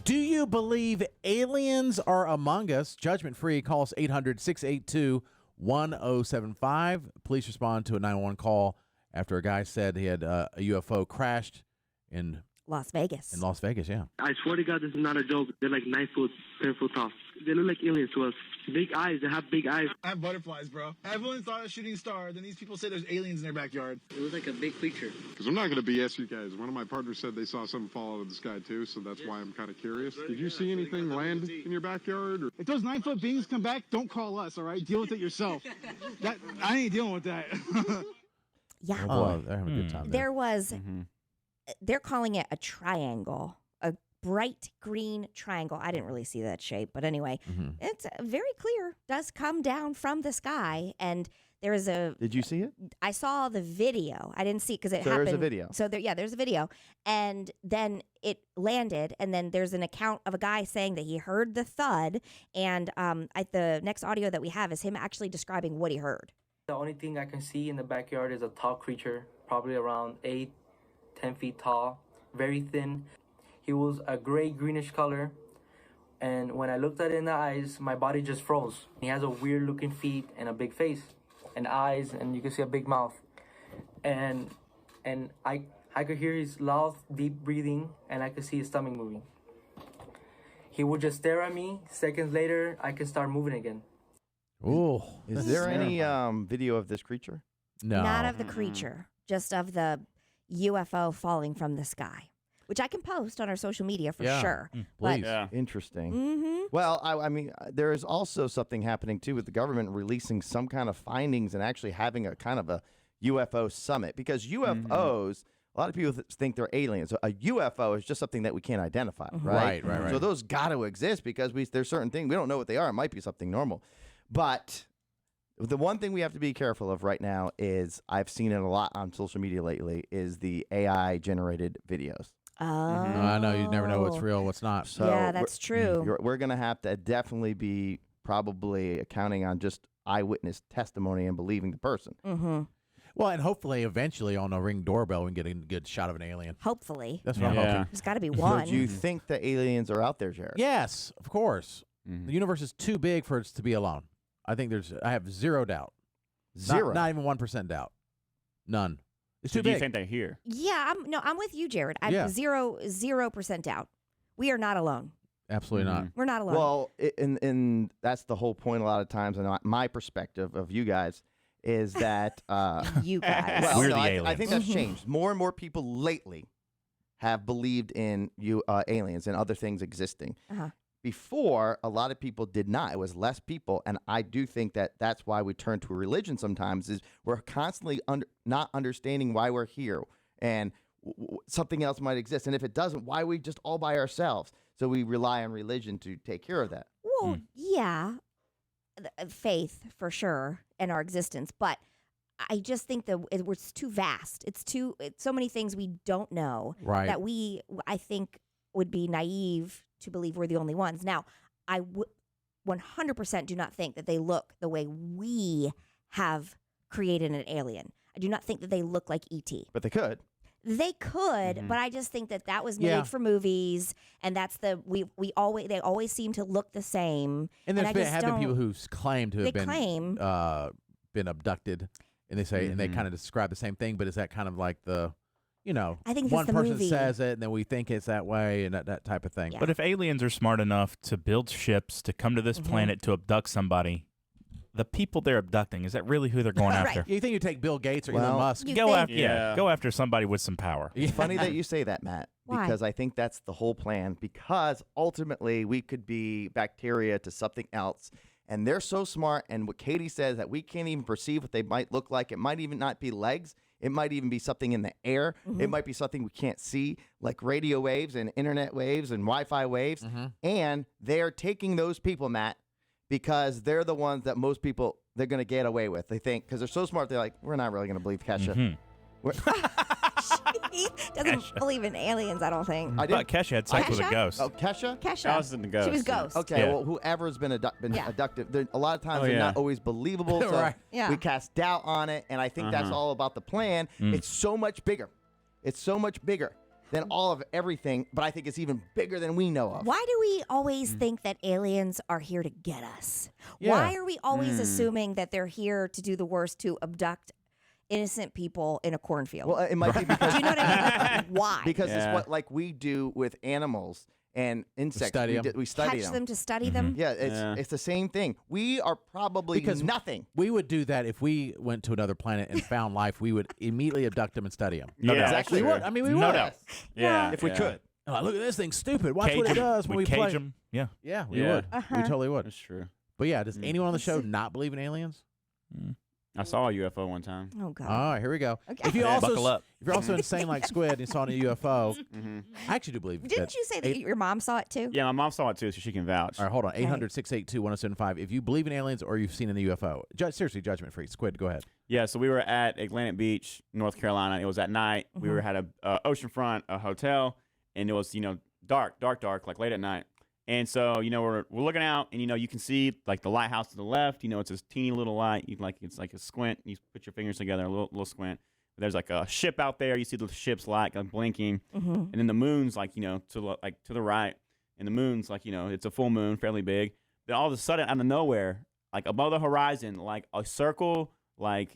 Do you believe aliens are among us? Judgment Free calls 800-682-1075. Police respond to a 911 call after a guy said he had a UFO crashed in Las Vegas. Yeah. I swear to God, this is not a joke. They're like 9 foot, 10 foot tall. They look like aliens to us. Big eyes. They have big eyes. I have butterflies, bro. Everyone thought a shooting star. Then these people say there's aliens in their backyard. It was like a big creature. Because I'm not going to BS you guys. One of my partners said they saw something fall out of the sky too, so that's why I'm kind of curious. Did you see anything land in your backyard? Or? If those 9 foot beings come back, don't call us, all right? Deal with it yourself. I ain't dealing with that. Yeah. Oh, boy, they're having a good time. There was, they're calling it a triangle, a bright green triangle. I didn't really see that shape, but anyway, it's very clear. Does come down from the sky, and there is a. Did you see it? I saw the video. I didn't see it because it happened. There's a video. So there's a video, and then it landed, and then there's an account of a guy saying that he heard the thud, and the next audio that we have is him actually describing what he heard. The only thing I can see in the backyard is a tall creature, probably around 8, 10 feet tall, very thin. He was a gray-greenish color, and when I looked at it in the eyes, my body just froze. He has a weird-looking feet and a big face and eyes, and you can see a big mouth. And I could hear his loud, deep breathing, and I could see his stomach moving. He would just stare at me. Seconds later, I could start moving again. Ooh. Is there any video of this creature? No. Not of the creature, just of the UFO falling from the sky, which I can post on our social media for sure. Please. Yeah. Interesting. Well, I mean, there is also something happening, too, with the government releasing some kind of findings and actually having a kind of a UFO summit. Because UFOs, a lot of people think they're aliens. A UFO is just something that we can't identify, right? Right. So those got to exist because there's certain things. We don't know what they are. It might be something normal. But the one thing we have to be careful of right now is, I've seen it a lot on social media lately, is the AI-generated videos. I know. You never know what's real, what's not. So yeah, that's true. We're going to have to definitely be probably counting on just eyewitness testimony and believing the person. Well, and hopefully, eventually, on a Ring doorbell, we can get a good shot of an alien. Hopefully. That's what I'm hoping. There's got to be one. So do you think the aliens are out there, Jared? Yes, of course. The universe is too big for us to be alone. I have zero doubt. Zero? Not even 1% doubt. None. It's too Do big. you think they're here? Yeah, I'm with you, Jared. I'm 0% doubt. We are not alone. Absolutely not. We're not alone. Well, and that's the whole point a lot of times, and my perspective of you guys is that you guys. Well, We're no, the I aliens. think that's changed. More and more people lately have believed in aliens and other things existing. Before, a lot of people did not. It was less people, and I do think that that's why we turn to a religion sometimes, is we're constantly not understanding why we're here, and something else might exist. And if it doesn't, why are we just all by ourselves? So we rely on religion to take care of that. Well, yeah, faith for sure in our existence, but I just think that it's too vast. It's so many things we don't know that I think would be naive to believe we're the only ones. Now, I 100% do not think that they look the way we have created an alien. I do not think that they look like E.T. But they could. They could, but I just think that was made for movies, and that's they always seem to look the same. And there's been people who claim to have been abducted, and they say and they kind of describe the same thing. But is that kind of like the I think one the person movie says it, and then we think it's that way, and that type of thing. Yeah. But if aliens are smart enough to build ships to come to this planet to abduct somebody, the people they're abducting, is that really who they're going after? You think you take Bill Gates or Elon Musk? Go after somebody with some power. It's funny that you say that, Matt, Why? because I think that's the whole plan. Because ultimately, we could be bacteria to something else. And they're so smart, and what Katie says, that we can't even perceive what they might look like. It might even not be legs. It might even be something in the air. It might be something we can't see, like radio waves and internet waves and Wi-Fi waves. And they're taking those people, Matt, because they're the ones that most people, they're going to get away with. They think, because they're so smart, they're like, we're not really going to believe Kesha. He doesn't believe in aliens, I don't think. I thought Kesha had sex with a ghost. Oh, Kesha? Kesha. I was in the ghost. She was ghost. Okay, well, whoever's been abducted, a lot of times they're not always believable. So we cast doubt on it, and I think that's all about the plan. It's so much bigger. It's so much bigger than all of everything, but I think it's even bigger than we know of. Why do we always think that aliens are here to get us? Yeah. Why are we always assuming that they're here to do the worst, to abduct innocent people in a cornfield? Well, it might be because do you know what I mean? Like, why? Because it's what like we do with animals and insects. Study 'em. We study Catch them to study them? Yeah, it's the same thing. We are probably nothing. We would do that if we went to another planet and found life. We would immediately abduct them and study them. No doubt. exactly. We would. I mean, we No would. doubt. Yeah. If we could. Oh, look at this thing, stupid. Watch Cage what it 'em. does when we We'd cage play. them. Yeah. Yeah, we Yeah. would. We totally would. That's true. But yeah, does anyone on the show not believe in aliens? I saw a UFO one time. Oh, God. All right, here we go. Okay. If you Yeah. also Buckle up. if you're also insane like Squid and you saw a UFO, I actually do believe. Didn't you say that your mom saw it too? Yeah, my mom saw it too, so she can vouch. All right, hold on. 800-682-1075. If you believe in aliens or you've seen a UFO, seriously, judgment free. Squid, go ahead. Yeah, so we were at Atlantic Beach, North Carolina. It was at night. We were at a oceanfront a hotel, and it was dark, like late at night. And so we're looking out, and you can see like the lighthouse to the left. It's this teeny little light. It's like a squint. You put your fingers together, a little squint. There's like a ship out there. You see the ship's light like blinking, and then the moon's like to the right, and the moon's like it's a full moon, fairly big. Then all of a sudden, out of nowhere, like above the horizon, like a circle, like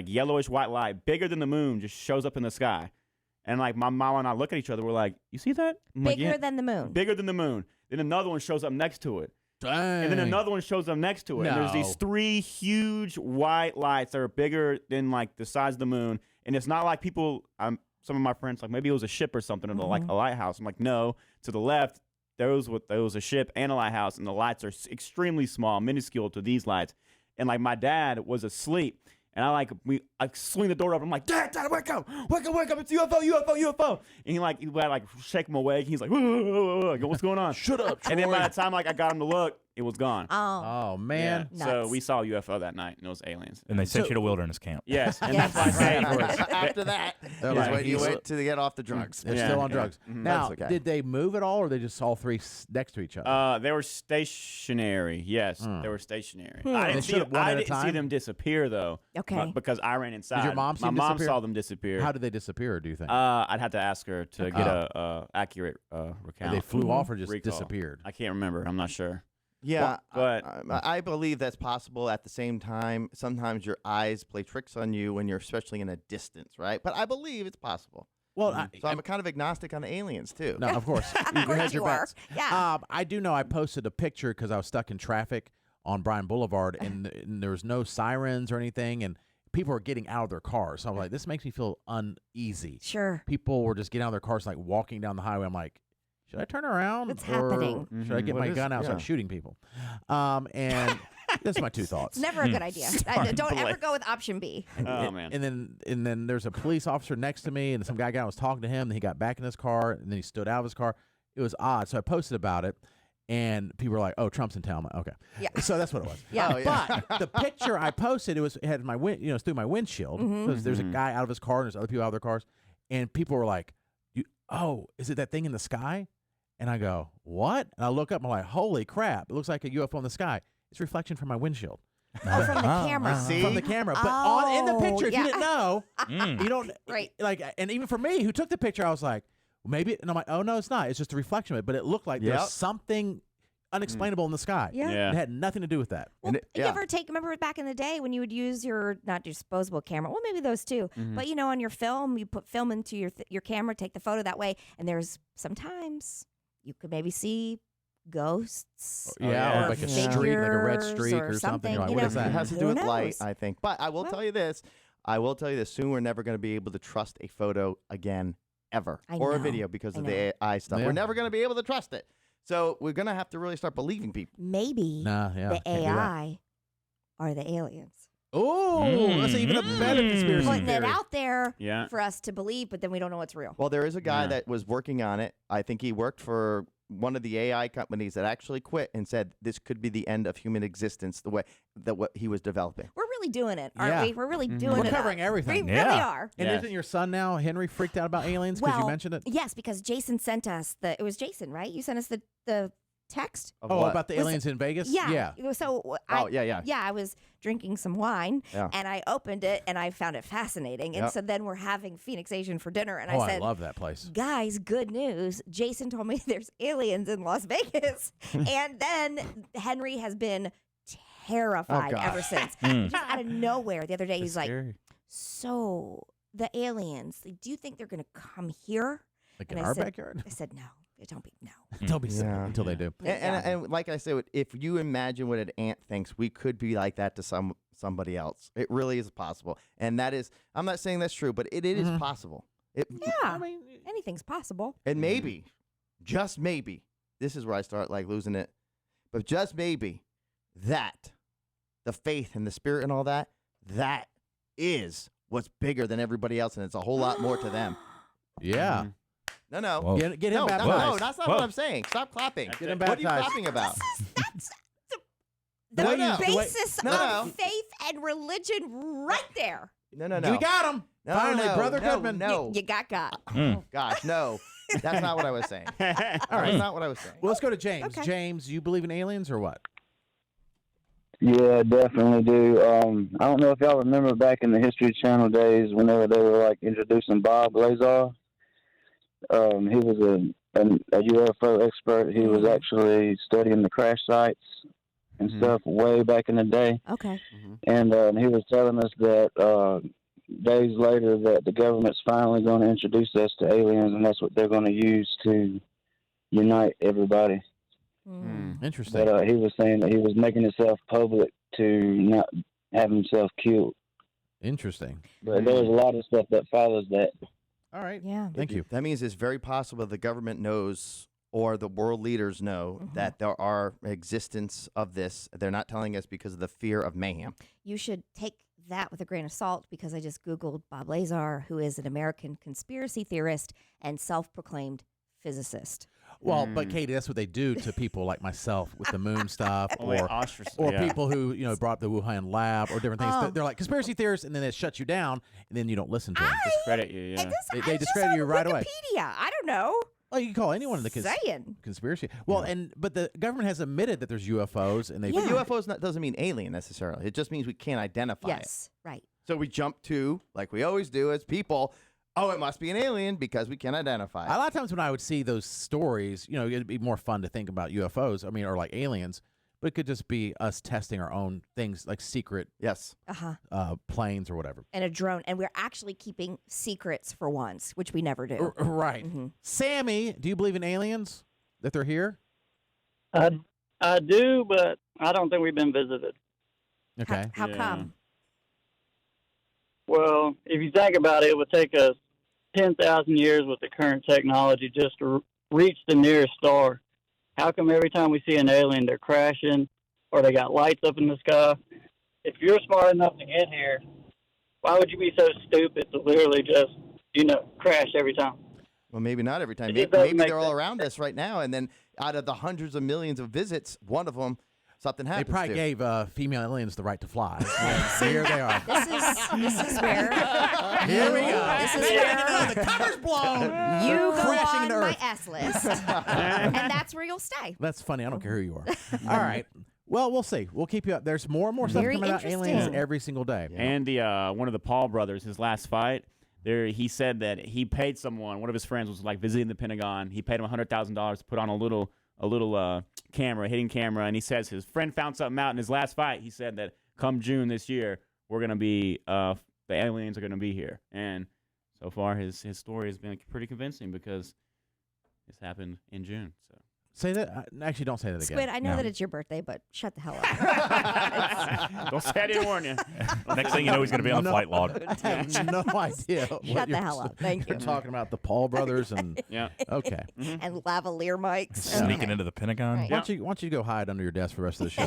yellowish white light, bigger than the moon, just shows up in the sky. And like my mom and I look at each other, we're like, "You see that? I'm like, Bigger "Yeah." than the moon. Bigger than the moon. Then another one shows up next to it. Dang. And then another one shows up next to it. And there's these No. 3 huge white lights that are bigger than like the size of the moon. And it's not like people, some of my friends, like maybe it was a ship or something, or like a lighthouse. I'm like, no. To the left, there was a ship and a lighthouse, and the lights are extremely small, minuscule to these lights. And like my dad was asleep. And I swing the door open. I'm like, Dad, wake up, it's UFO. And I shake him awake. He's like, whoa, what's going on? Shut up, And then Troy. by the time I got him to look, it was gone. Oh man. Yeah. So Nuts. we saw a UFO that night, and it was aliens. And they sent you to wilderness camp. Yes, and Yes. that's why I say After that, They're is like, when you he's- went to get off the drugs. They're Yeah, still on yeah. drugs. Mhm. Now, That's okay. did they move at all, or they just all three next to each other? They were stationary. Yes, they were stationary. I They didn't, showed up one at a see time? them disappear though. Okay. Because I ran inside. your mom see My them mom disappear? saw them disappear. How did they disappear? Do you think? I'd have to ask her to get a accurate recount. they flew off or just Recall. disappeared? I can't remember. I'm not sure. Yeah, But- I believe that's possible. At the same time, sometimes your eyes play tricks on you when you're especially in a distance, right? But I believe it's possible. Well, So I'm kind of agnostic on the aliens too. no, of course. Of course hedge your you are. bets. Yeah. I do know I posted a picture because I was stuck in traffic on Bryan Boulevard, and there was no sirens or anything, and people were getting out of their cars. So I was like, this makes me feel uneasy. Sure. People were just getting out of their cars, like walking down the highway. I'm like, should I turn around? What's or happening? Should I get What my is- gun out and start yeah. shooting people? And that's my two thoughts. It's never a good idea. Don't ever go with option B. Oh man. And then there's a police officer next to me, and some guy was talking to him. Then he got back in his car, and then he stood out of his car. It was odd. So I posted about it, and people were like, "Oh, Trump's in town." I'm like, okay, Yeah. So that's what it was. Yeah. Oh, yeah. But the picture I posted, it had my it's through my windshield. Because there's a guy out of his car, and there's other people out of their cars, and people were like, is it that thing in the sky?" And I go, "What?" And I look up, and I'm like, "Holy crap! It looks like a UFO in the sky. It's a reflection from my windshield." Oh, from the camera. See? From the camera, but in the picture, if yeah. you didn't know, you don't. Right. Like, and even for me, who took the picture, I was like, well, maybe, and I'm like, oh no, it's not. It's just a reflection of it. But it looked like Yep. there's something unexplainable in the sky. Yeah. Yeah. It had nothing to do with that. Well, And you ever remember back in the day when you would use your, not disposable camera, well, maybe those too, but on your film, you put film into your camera, take the photo that way, and there's sometimes you could maybe see ghosts. Yeah, or like a streak, like a red figures streak or something. You're like, what is It that? has to do Who with knows? light, I think. But I will tell you this. Soon we're never going to be able to trust a photo again, ever. I or a know. video because I of know. the AI stuff. Yeah. We're never going to be able to trust it. So we're going to have to really start believing people. Maybe Nah, yeah, the can't do that. AI are the aliens. Oh, that's even a better conspiracy Putting it theory. out there Yeah. for us to believe, but then we don't know what's real. Well, there is a guy Yeah. that was working on it. I think he worked for one of the AI companies that actually quit and said this could be the end of human existence, the way that what he was developing. We're really doing it, aren't Yeah. we? We're really doing We're it. covering We everything. really Yeah. are. And Yes. isn't your son now, Henry, freaked out about aliens because you mentioned it? Yes, because Jason sent us it was Jason, right? You sent us the text. Of Oh, what? about the aliens in Vegas? Yeah. So yeah. Yeah, I was drinking some wine Yeah. and I opened it and I found it fascinating. And Yep. so then we're having Phoenix Asian for dinner. And Oh, I said, I love that place. guys, good news. Jason told me there's aliens in Las Vegas. And then Henry has been terrified gosh. ever since. Just out of nowhere the other day, he's like, so the aliens, do you think they're going to come here? Like And in I our said- backyard? I said, no. Don't be, no. Don't be silly Yeah. until they do. And like I said, if you imagine what an ant thinks, we could be like that to somebody else. It really is possible. And that is, I'm not saying that's true, but it is possible. Yeah. I mean, anything's possible. And maybe, just maybe, this is where I start like losing it, but just maybe that, the faith and the spirit and all that, that is what's bigger than everybody else, and it's a whole lot more to them. Yeah. No. Whoa. Get him No, baptized. no, that's not what I'm saying. Stop clapping. Get him What are you baptized. clapping about? That's The way the you- the way- basis No. of faith and religion right there. No. We got him. No, Finally, no, Brother no, Goodman. no. You got. Oh, gosh, no. That's not what I was saying. All That's right. not what I was saying. Well, let's go to James. Okay. James, you believe in aliens or what? Yeah, definitely do. I don't know if y'all remember back in the History Channel days whenever they were like introducing Bob Lazar. He was a UFO expert. He was actually studying the crash sites and stuff way back in the day. Okay. And he was telling us that days later that the government's finally going to introduce us to aliens, and that's what they're going to use to unite everybody. Interesting. But he was saying that he was making himself public to not have himself killed. Interesting. But there's a lot of stuff that follows that. All right. Yeah. Thank you. That means it's very possible the government knows or the world leaders know that there are existence of this. They're not telling us because of the fear of mayhem. You should take that with a grain of salt because I just Googled Bob Lazar, who is an American conspiracy theorist and self-proclaimed physicist. Well, but Katie, that's what they do to people like myself with the moon stuff, Like or ostracized, or yeah. people who brought up the Wuhan lab or different things. Oh. They're like conspiracy theorists, and then it shuts you down, and then you don't listen to them. Discredit you, yeah. And this, They I just discredit on you right away. Wikipedia. I don't know. Well, you can call anyone in the Saying. conspiracy. Well, but the government has admitted that there's UFOs, and they But UFOs doesn't mean alien necessarily. It just means we can't identify it. Yes, right. So we jump to, like we always do as people, oh, it must be an alien because we can't identify A it. lot of times when I would see those stories, it'd be more fun to think about UFOs. I mean, or like aliens, but it could just be us testing our own things, like secret Yes. planes or whatever. And a drone. And we're actually keeping secrets for once, which we never do. Right. Sammy, do you believe in aliens? That they're here? I do, but I don't think we've been visited. Okay. How come? Well, if you think about it, it would take us 10,000 years with the current technology just to reach the nearest star. How come every time we see an alien, they're crashing or they got lights up in the sky? If you're smart enough to get here, why would you be so stupid to literally just, crash every time? Well, maybe not every time. It Maybe, doesn't maybe make they're all sense. around us right now, and then out of the hundreds of millions of visits, one of them, something They happens probably to. gave female aliens the right to fly. Here they are. This is where Here we go. This is where the cover's blown. you go crashing on into my Earth. S list, and that's where you'll stay. That's funny. I don't care who you are. All right. Well, we'll see. We'll keep you up. There's more and more stuff Very coming out aliens interesting. every single day. And the one of the Paul brothers, his last fight, he said that he paid someone. One of his friends was like visiting the Pentagon. He paid him $100,000 to put on a little camera, hidden camera, and he says his friend found something out in his last fight. He said that come June this year, we're gonna be the aliens are gonna be here. And so far, his story has been pretty convincing because it's happened in June. So. Say that. Actually, don't say that again. Squid, I know No. that it's your birthday, but shut the hell up. Don't say I didn't warn you. Next thing you know, he's going to be on the flight log. I have no idea. what Shut the you're hell up. Thank You're you. talking about the Paul brothers and Yeah. okay. And lavalier mics. Sneaking Okay. into the Pentagon. Right. Why don't you go hide under your desk for the rest of the show?